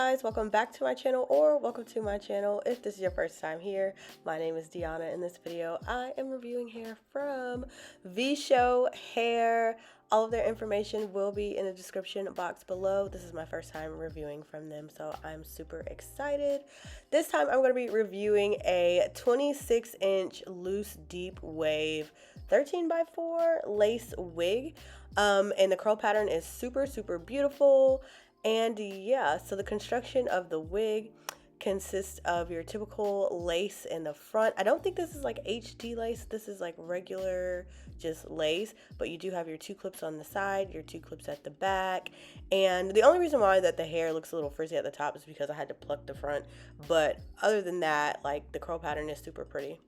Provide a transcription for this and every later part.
guys, welcome back to my channel, or welcome to my channel if this is your first time here. My name is Deanna. In this video I am reviewing hair from Vshow hair. All of their information will be in the description box below. This is my first time reviewing from them, so I'm super excited. This time I'm going to be reviewing a 26-inch loose deep wave 13x4 lace wig, and the curl pattern is super beautiful. And yeah, so the construction of the wig consists of your typical lace in the front. I don't think this is like HD lace. This is like regular just lace, but you do have your two clips on the side, your two clips at the back. And the only reason why that the hair looks a little frizzy at the top is because I had to pluck the front. But other than that, like, the curl pattern is super pretty.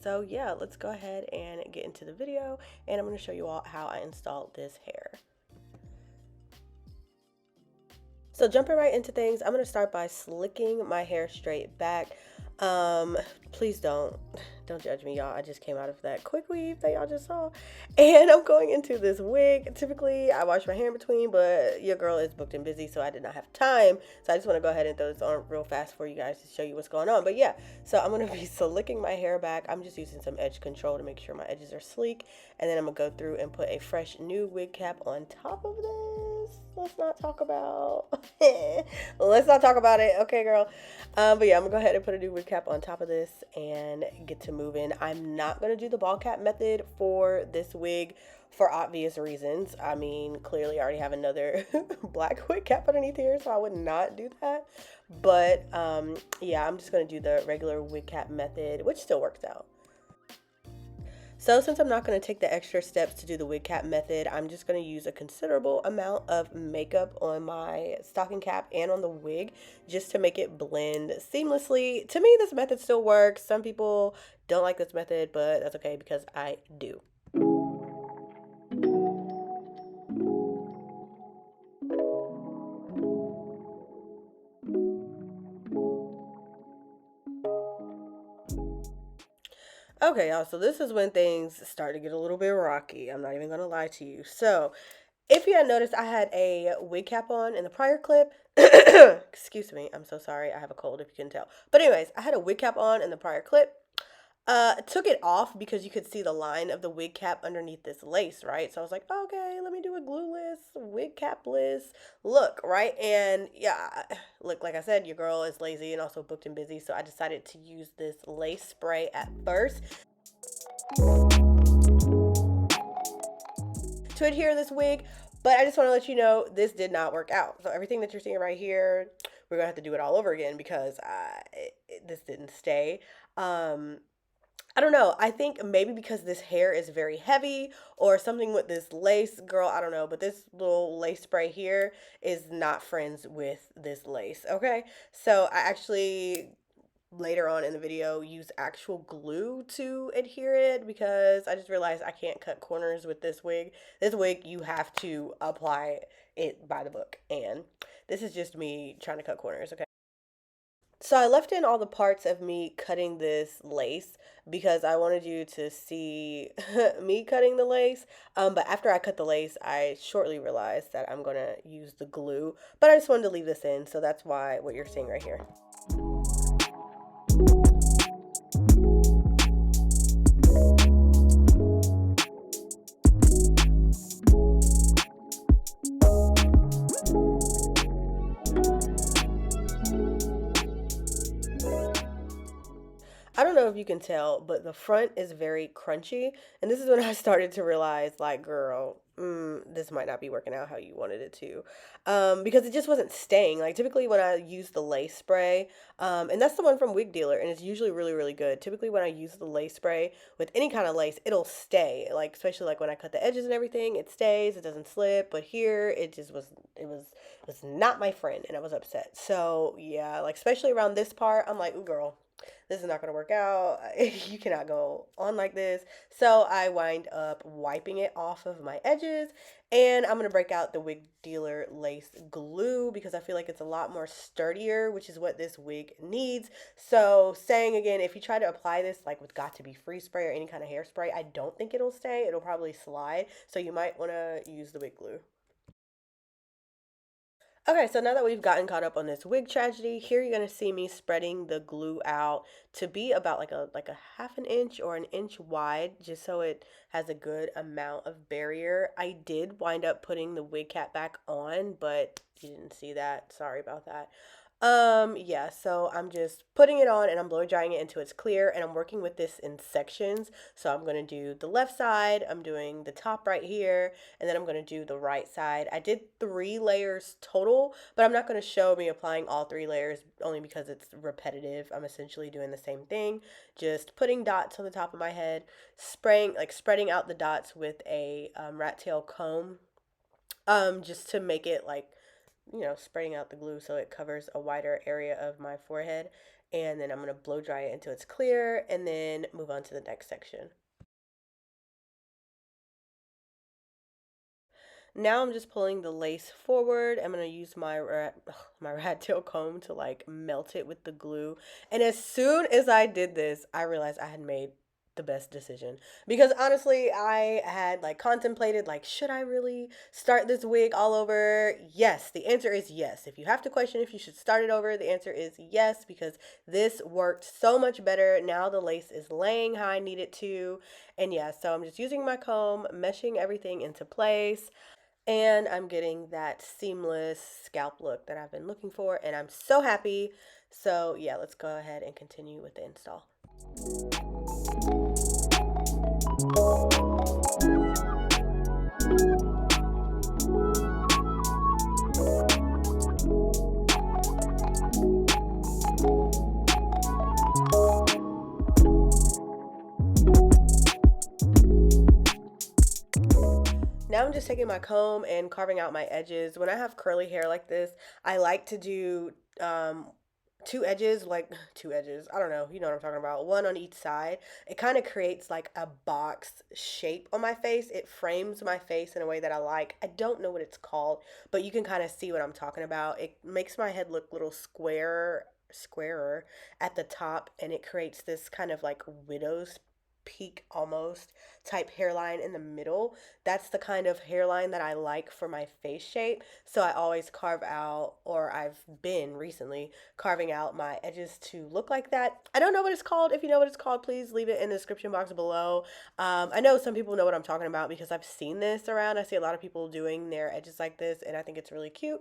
So yeah, let's go ahead and get into the video, and I'm going to show you all how I installed this hair. So jumping right into things, I'm going to start by slicking my hair straight back. Please don't judge me, y'all. I just came out of that quick weave that y'all just saw, and I'm going into this wig. Typically I wash my hair in between, but your girl is booked and busy, so I did not have time. So I just want to go ahead and throw this on real fast for you guys to show you what's going on. But yeah, so I'm going to be slicking my hair back. I'm just using some edge control to make sure my edges are sleek, and then I'm gonna go through and put a fresh new wig cap on top of this. Let's not talk about let's not talk about it, okay, girl. But yeah, I'm gonna go ahead and put a new wig cap on top of this and get to moving. I'm not gonna do the ball cap method for this wig for obvious reasons. I mean, clearly I already have another black wig cap underneath here, so I would not do that. But yeah, I'm just gonna do the regular wig cap method, which still works out. So since I'm not going to take the extra steps to do the wig cap method, I'm just going to use a considerable amount of makeup on my stocking cap and on the wig just to make it blend seamlessly. To me, this method still works. Some people don't like this method, but that's okay because I do. Okay, y'all, so this is when things start to get a little bit rocky. I'm not even going to lie to you. So if you had noticed, I had a wig cap on in the prior clip. Excuse me, I'm so sorry. I have a cold if you can tell. But anyways, I had a wig cap on in the prior clip. Took it off because you could see the line of the wig cap underneath this lace, right? So I was like, okay, let me do a glueless, wig capless look, right? And yeah, look, like I said, your girl is lazy and also booked and busy, so I decided to use this lace spray at first to adhere this wig. But I just want to let you know, this did not work out. So everything that you're seeing right here, we're gonna have to do it all over again because this didn't stay. I don't know. I think maybe because this hair is very heavy or something with this lace, girl, I don't know. But this little lace spray here is not friends with this lace, okay? So I actually later on in the video use actual glue to adhere it because I just realized I can't cut corners with this wig. This wig, you have to apply it by the book, and this is just me trying to cut corners, okay? So I left in all the parts of me cutting this lace because I wanted you to see me cutting the lace. But after I cut the lace, I shortly realized that I'm going to use the glue. But I just wanted to leave this in, so that's why what you're seeing right here. I don't know if you can tell, but the front is very crunchy. And this is when I started to realize, like, girl, this might not be working out how you wanted it to. Because it just wasn't staying. Like, typically when I use the lace spray, and that's the one from Wig Dealer, and it's usually really good. Typically when I use the lace spray with any kind of lace, it'll stay. Like, especially like when I cut the edges and everything, it stays, it doesn't slip. But here, it just was not my friend, and I was upset. So, yeah, like, especially around this part, I'm like, ooh, girl, this is not going to work out. You cannot go on like this. So I wind up wiping it off of my edges, and I'm going to break out the Wig Dealer lace glue because I feel like it's a lot more sturdier, which is what this wig needs. So saying again, if you try to apply this like with Got To Be Free spray or any kind of hairspray, I don't think it'll stay. It'll probably slide. So you might want to use the wig glue. Okay, so now that we've gotten caught up on this wig tragedy, here you're gonna see me spreading the glue out to be about like a half an inch or an inch wide, just so it has a good amount of barrier. I did wind up putting the wig cap back on, but you didn't see that. Sorry about that. Yeah, so I'm just putting it on and I'm blow drying it until it's clear, and I'm working with this in sections. So I'm gonna do the left side, I'm doing the top right here, and then I'm going to do the right side. I did 3 layers total, but I'm not going to show me applying all 3 layers only because it's repetitive. I'm essentially doing the same thing, just putting dots on the top of my head, spraying, like spreading out the dots with a rat tail comb, just to make it like, spreading out the glue so it covers a wider area of my forehead. And then I'm going to blow dry it until it's clear and then move on to the next section. Now I'm just pulling the lace forward. I'm gonna use my rat tail comb to like melt it with the glue. And as soon as I did this, I realized I had made the best decision, because honestly I had like contemplated, like, should I really start this wig all over? Yes, the answer is yes. If you have to question if you should start it over, the answer is yes, because this worked so much better. Now the lace is laying how I need it to. And yeah, so I'm just using my comb, meshing everything into place, and I'm getting that seamless scalp look that I've been looking for, and I'm so happy. So yeah, let's go ahead and continue with the install. Now I'm just taking my comb and carving out my edges. When I have curly hair like this, I like to do 2 edges, like 2 edges. I don't know, you know what I'm talking about. One on each side. It kind of creates like a box shape on my face. It frames my face in a way that I like. I don't know what it's called, but you can kind of see what I'm talking about. It makes my head look a little squarer at the top, and it creates this kind of like widow's peak almost type hairline in the middle. That's the kind of hairline that I like for my face shape. So I always carve out, or I've been recently carving out my edges to look like that. I don't know what it's called. If you know what it's called, please leave it in the description box below. I know some people know what I'm talking about because I've seen this around. I see a lot of people doing their edges like this, and I think it's really cute.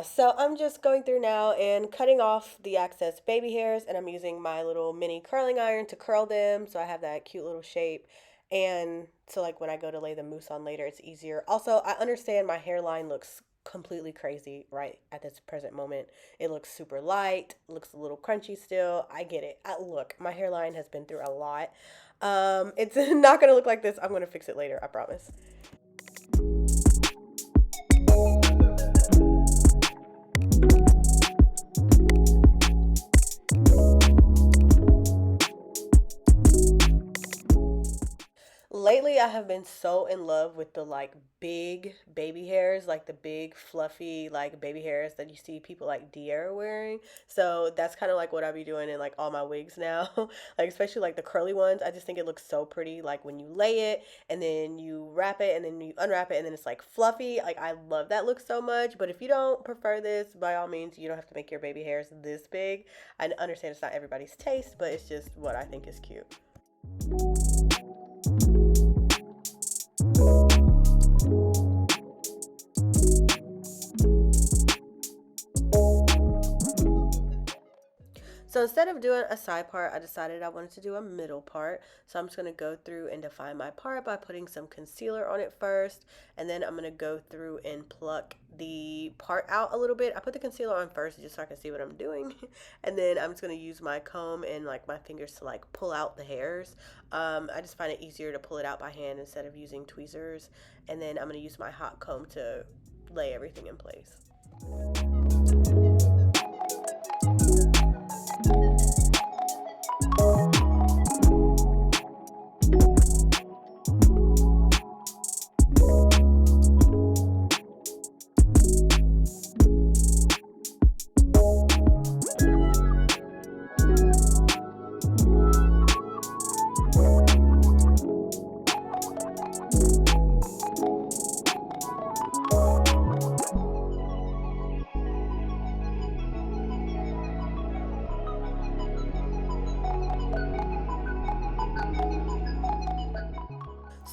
So I'm just going through now and cutting off the excess baby hairs, and I'm using my little mini curling iron to curl them so I have that cute little shape. And so like when I go to lay the mousse on later, it's easier. Also, I understand my hairline looks completely crazy right at this present moment. It looks super light, looks a little crunchy still. I get it. Look, my hairline has been through a lot. It's not going to look like this. I'm going to fix it later, I promise. Lately, I have been so in love with the like big baby hairs, like the big fluffy like baby hairs that you see people like Dia wearing. So that's kind of like what I be doing in like all my wigs now, like especially like the curly ones. I just think it looks so pretty, like when you lay it and then you wrap it and then you unwrap it and then it's like fluffy. Like I love that look so much. But if you don't prefer this, by all means, you don't have to make your baby hairs this big. I understand it's not everybody's taste, but it's just what I think is cute. So instead of doing a side part, I decided I wanted to do a middle part. So I'm just going to go through and define my part by putting some concealer on it first. And then I'm going to go through and pluck the part out a little bit. I put the concealer on first just so I can see what I'm doing. And then I'm just going to use my comb and like my fingers to like pull out the hairs. I just find it easier to pull it out by hand instead of using tweezers. And then I'm going to use my hot comb to lay everything in place.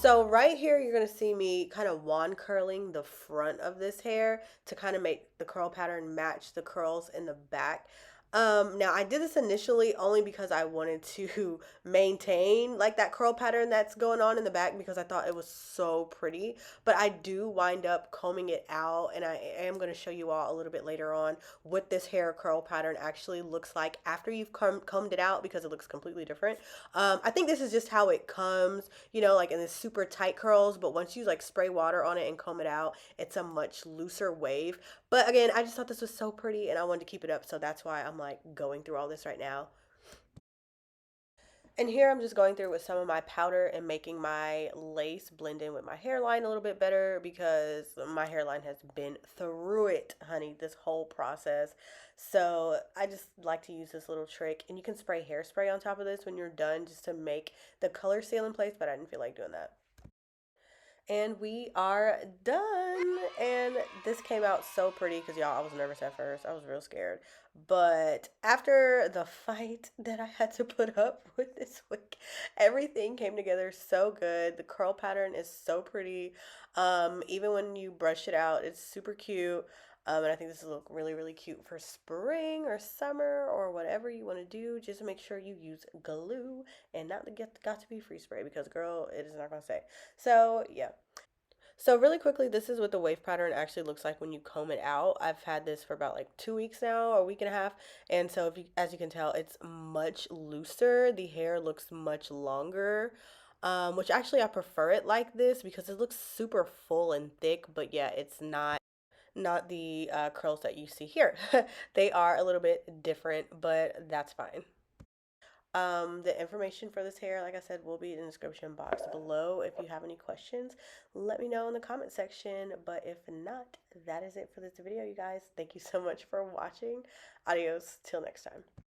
So right here, you're gonna see me kind of wand curling the front of this hair to kind of make the curl pattern match the curls in the back. Now I did this initially only because I wanted to maintain like that curl pattern that's going on in the back because I thought it was so pretty. But I do wind up combing it out, and I am going to show you all a little bit later on what this hair curl pattern actually looks like after you've combed it out, because it looks completely different. I think this is just how it comes, you know, like in this super tight curls, but once you like spray water on it and comb it out, it's a much looser wave. But again, I just thought this was so pretty and I wanted to keep it up, so that's why I'm like going through all this right now. And here I'm just going through with some of my powder and making my lace blend in with my hairline a little bit better, because my hairline has been through it, honey, this whole process. So I just like to use this little trick, and you can spray hairspray on top of this when you're done just to make the color seal in place, but I didn't feel like doing that. And we are done. And this came out so pretty because, y'all, I was nervous at first. I was real scared. But after the fight that I had to put up with this wig, everything came together so good. The curl pattern is so pretty. Even when you brush it out, it's super cute. And I think this will look really, really cute for spring or summer or whatever you want to do. Just make sure you use glue and not the got to be free spray, because, girl, it is not going to stay. So, yeah. So really quickly, this is what the wave pattern actually looks like when you comb it out. I've had this for about like 2 weeks now, or a week and a half. And so if you, as you can tell, it's much looser. The hair looks much longer, which actually I prefer it like this because it looks super full and thick. But yeah, it's not the curls that you see here. They are a little bit different, but that's fine. The information for this hair, like I said, will be in the description box below. If you have any questions, let me know in the comment section. But if not, that is it for this video, you guys. Thank you so much for watching. Adios, till next time.